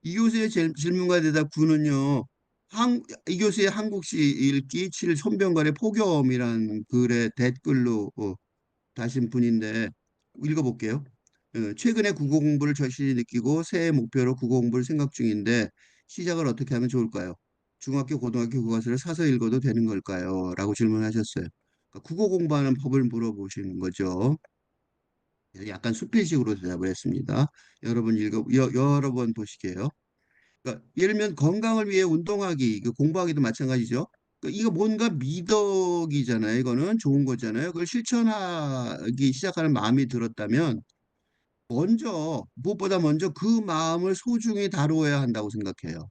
이 교수의 질문과 대답 9는요. 이 교수의 한국시 읽기 7 손병관의 포교험이란 글의 댓글로 다신 분인데 읽어볼게요. 최근에 국어 공부를 절실히 느끼고 새해 목표로 국어 공부를 생각 중인데 시작을 어떻게 하면 좋을까요? 중학교, 고등학교 교과서를 사서 읽어도 되는 걸까요? 라고 질문하셨어요. 그러니까 국어 공부하는 법을 물어보시는 거죠. 약간 수필식으로 대답을 했습니다. 여러 번 보시게요. 그러니까 예를 들면 건강을 위해 운동하기, 그 공부하기도 마찬가지죠. 그러니까 이거 뭔가 미덕이잖아요. 이거는 좋은 거잖아요. 그걸 실천하기 시작하는 마음이 들었다면 무엇보다 먼저 그 마음을 소중히 다루어야 한다고 생각해요.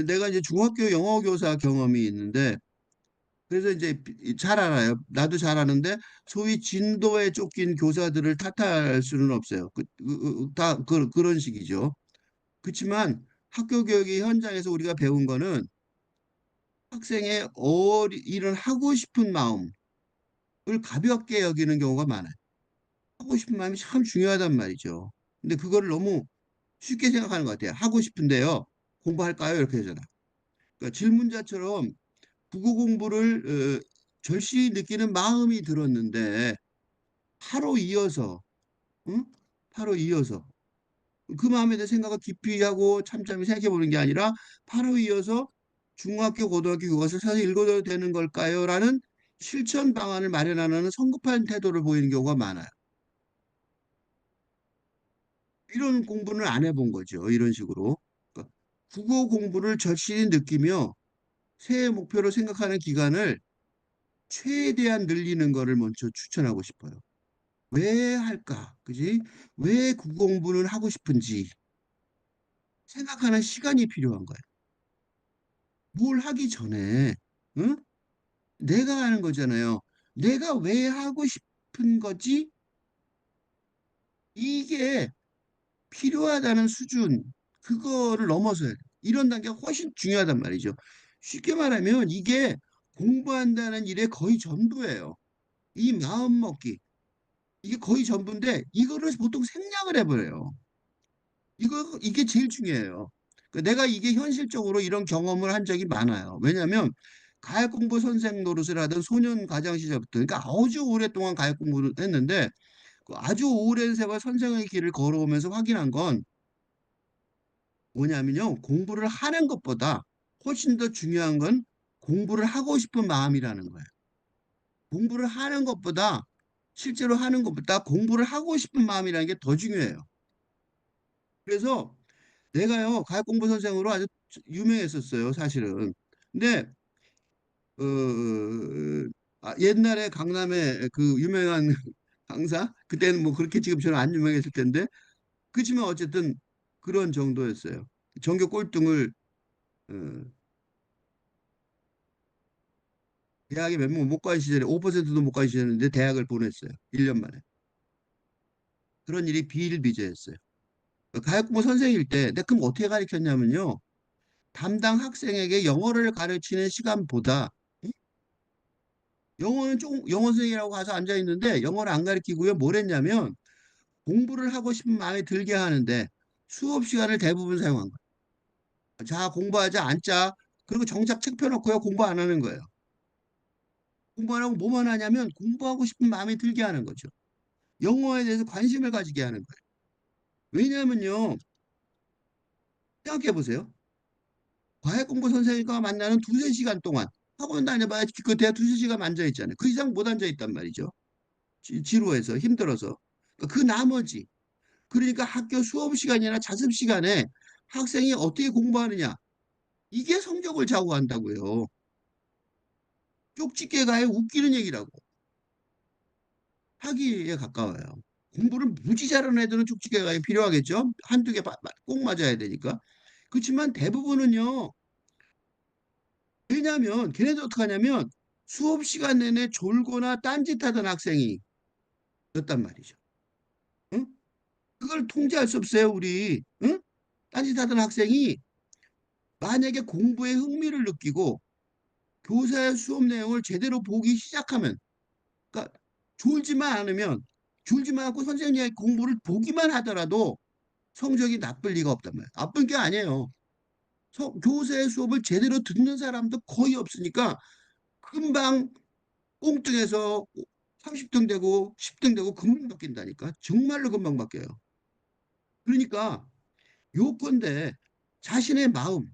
내가 이제 중학교 영어 교사 경험이 있는데 그래서 이제 잘 알아요. 나도 잘 아는데 소위 진도에 쫓긴 교사들을 탓할 수는 없어요. 그런 식이죠. 그렇지만 학교 교육의 현장에서 우리가 배운 거는 학생의 일을 하고 싶은 마음을 가볍게 여기는 경우가 많아요. 하고 싶은 마음이 참 중요하단 말이죠. 근데 그거를 너무 쉽게 생각하는 것 같아요. 하고 싶은데요. 공부할까요? 이렇게 하잖아. 그러니까 질문자처럼 국어 공부를 절실히 느끼는 마음이 들었는데 바로 이어서 응? 바로 이어서 그 마음에 대해 생각을 깊이 하고 참참히 생각해 보는 게 아니라 바로 이어서 중학교, 고등학교 그것을 사서 읽어도 되는 걸까요? 라는 실천 방안을 마련하는 성급한 태도를 보이는 경우가 많아요. 이런 공부는 안 해본 거죠. 이런 식으로. 그러니까 국어 공부를 절실히 느끼며 새해 목표로 생각하는 기간을 최대한 늘리는 거를 먼저 추천하고 싶어요. 왜 할까? 그지? 왜 국어 공부는 하고 싶은지 생각하는 시간이 필요한 거예요. 뭘 하기 전에, 응? 내가 하는 거잖아요. 내가 왜 하고 싶은 거지? 이게 필요하다는 수준, 그거를 넘어서야 돼. 이런 단계가 훨씬 중요하단 말이죠. 쉽게 말하면 이게 공부한다는 일의 거의 전부예요. 이 마음 먹기. 이게 거의 전부인데, 이거를 보통 생략을 해버려요. 이게 제일 중요해요. 내가 이게 현실적으로 이런 경험을 한 적이 많아요. 왜냐하면 가역 공부 선생 노릇을 하던 소년 가장 시절부터, 그러니까 아주 오랫동안 가역 공부를 했는데 그 아주 오랜 세월 선생의 길을 걸어오면서 확인한 건 뭐냐면요. 공부를 하는 것보다 훨씬 더 중요한 건 공부를 하고 싶은 마음이라는 거예요. 공부를 하는 것보다 실제로 하는 것보다 공부를 하고 싶은 마음이라는 게 더 중요해요. 그래서 내가요, 가역 공부 선생으로 아주 유명했었어요, 사실은. 근데 옛날에 강남에 그 유명한 강사, 그때는 뭐 그렇게 지금처럼 안 유명했을 텐데, 그렇지만 어쨌든 그런 정도였어요. 전교 꼴등을 어, 대학에 몇 명 못 간 시절에 5%도 못 간 시절인데 대학을 보냈어요. 1년 만에. 그런 일이 비일비재했어요. 가역부 선생일 때 내가 그럼 어떻게 가르쳤냐면요. 담당 학생에게 영어를 가르치는 시간보다 영어 선생이라고 가서 앉아 있는데 영어를 안 가르치고요. 뭘 했냐면 공부를 하고 싶은 마음이 들게 하는데 수업 시간을 대부분 사용한 거예요. 자, 공부하자, 앉자. 그리고 정작 책 펴놓고요. 공부 안 하는 거예요. 공부 안 하고 뭐만 하냐면 공부하고 싶은 마음이 들게 하는 거죠. 영어에 대해서 관심을 가지게 하는 거예요. 왜냐하면요. 생각해 보세요. 과외 공부 선생님과 만나는 두세 시간 동안 학원 다녀봐야 그 대학 두세 시간 앉아 있잖아요. 그 이상 못 앉아 있단 말이죠. 지루해서 힘들어서. 그 나머지 그러니까 학교 수업 시간이나 자습 시간에 학생이 어떻게 공부하느냐 이게 성적을 좌우한다고요. 쪽집게가에 웃기는 얘기라고 하기에 가까워요. 공부를 무지 잘하는 애들은 쪽집게가 필요하겠죠. 한두 개 꼭 맞아야 되니까. 그렇지만 대부분은요. 왜냐하면 걔네들 어떻게 하냐면 수업 시간 내내 졸거나 딴짓하던 학생이 였단 말이죠. 응? 그걸 통제할 수 없어요, 우리. 응? 딴짓하던 학생이 만약에 공부에 흥미를 느끼고 교사의 수업 내용을 제대로 보기 시작하면, 그러니까 졸지만 않으면, 졸지만 않고 선생님의 공부를 보기만 하더라도 성적이 나쁠 리가 없단 말이에요. 나쁜 게 아니에요. 교사의 수업을 제대로 듣는 사람도 거의 없으니까 금방 꽁뚱해서 30등 되고 10등 되고 금방 바뀐다니까. 정말로 금방 바뀌어요. 그러니까 요건데 자신의 마음,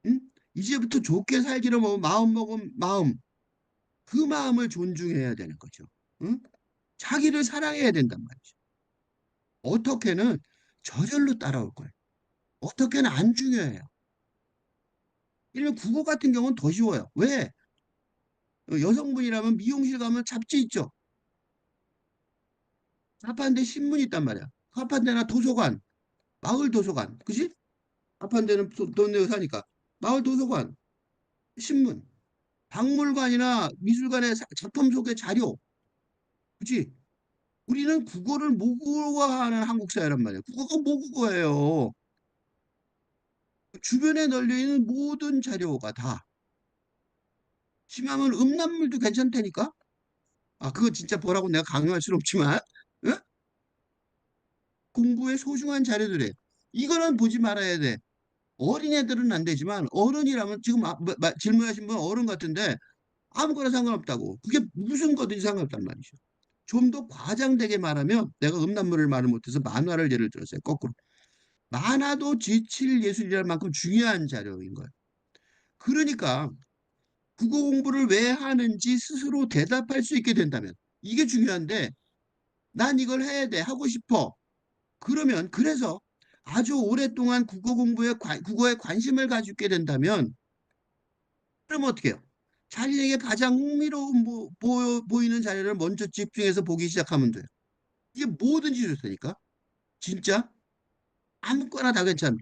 응? 이제부터 좋게 살기로 마음 먹은 마음, 그 마음을 존중해야 되는 거죠. 응? 자기를 사랑해야 된단 말이죠. 어떻게는 저절로 따라올 거예요. 어떻게는 안 중요해요. 이런 국어 같은 경우는 더 쉬워요. 왜? 여성분이라면 미용실 가면 잡지 있죠. 아파트에 신문이 있단 말이야. 아파트나 도서관, 마을 도서관, 그지? 아파트는 돈 내고 사니까 마을 도서관, 신문, 박물관이나 미술관의 작품 소개 자료, 그지? 우리는 국어를 모국어화하는 한국 사회란 말이에요. 국어가 모국어예요. 주변에 널려 있는 모든 자료가 다. 심하면 음란물도 괜찮다니까? 아, 그거 진짜 보라고 내가 강요할 수는 없지만, 응? 공부의 소중한 자료들이에요. 이거는 보지 말아야 돼. 어린애들은 안 되지만 어른이라면 지금 질문하신 분 어른 같은데 아무거나 상관없다고. 그게 무슨 거든지 상관없단 말이죠. 좀 더 과장되게 말하면 내가 음란물을 말을 못해서 만화를 예를 들었어요. 거꾸로. 만화도 지칠 예술이랄 만큼 중요한 자료인 거예요. 그러니까 국어 공부를 왜 하는지 스스로 대답할 수 있게 된다면 이게 중요한데 난 이걸 해야 돼. 하고 싶어. 그러면 그래서 아주 오랫동안 국어에 관심을 가지게 된다면 그럼 어떻게 해요? 자신에게 가장 흥미로운 보이는 자료를 먼저 집중해서 보기 시작하면 돼요. 이게 뭐든지 좋다니까. 진짜 아무거나 다 괜찮아.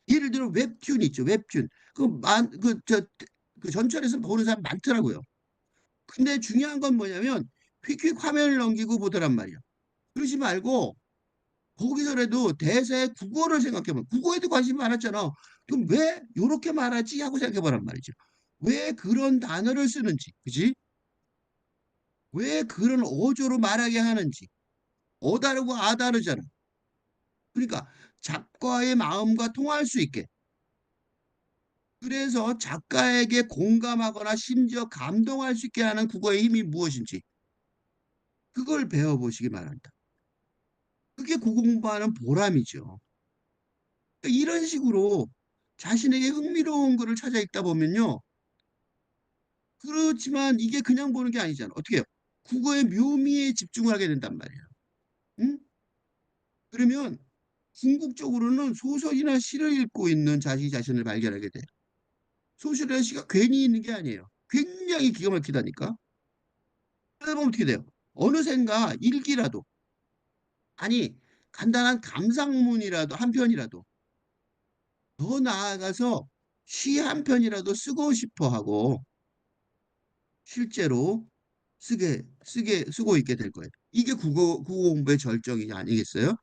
예를 들어 웹툰 있죠. 웹툰. 그 전철에서 보는 사람 많더라고요. 근데 중요한 건 뭐냐면 휙휙 화면을 넘기고 보더란 말이야. 그러지 말고 거기서라도 대사의 국어를 생각해봐. 국어에도 관심이 많았잖아. 그럼 왜 이렇게 말하지 하고 생각해보란 말이죠. 왜 그런 단어를 쓰는지, 그지? 왜 그런 어조로 말하게 하는지. 어다르고 아다르잖아. 그러니까 작가의 마음과 통할 수 있게. 그래서 작가에게 공감하거나 심지어 감동할 수 있게 하는 국어의 힘이 무엇인지 그걸 배워보시기 바랍니다. 그게 고공부하는 보람이죠. 그러니까 이런 식으로 자신에게 흥미로운 거를 찾아 읽다 보면요. 그렇지만 이게 그냥 보는 게 아니잖아. 어떻게 해요? 국어의 묘미에 집중을 하게 된단 말이에요. 응? 그러면 궁극적으로는 소설이나 시를 읽고 있는 자기 자신을 발견하게 돼요. 소설이나 시가 괜히 있는 게 아니에요. 굉장히 기가 막히다니까. 그러다 보면 어떻게 돼요? 어느샌가 일기라도, 아니, 간단한 감상문이라도 한 편이라도, 더 나아가서 시 한 편이라도 쓰고 싶어 하고, 실제로 쓰고 있게 될 거예요. 이게 국어 공부의 절정이 아니겠어요?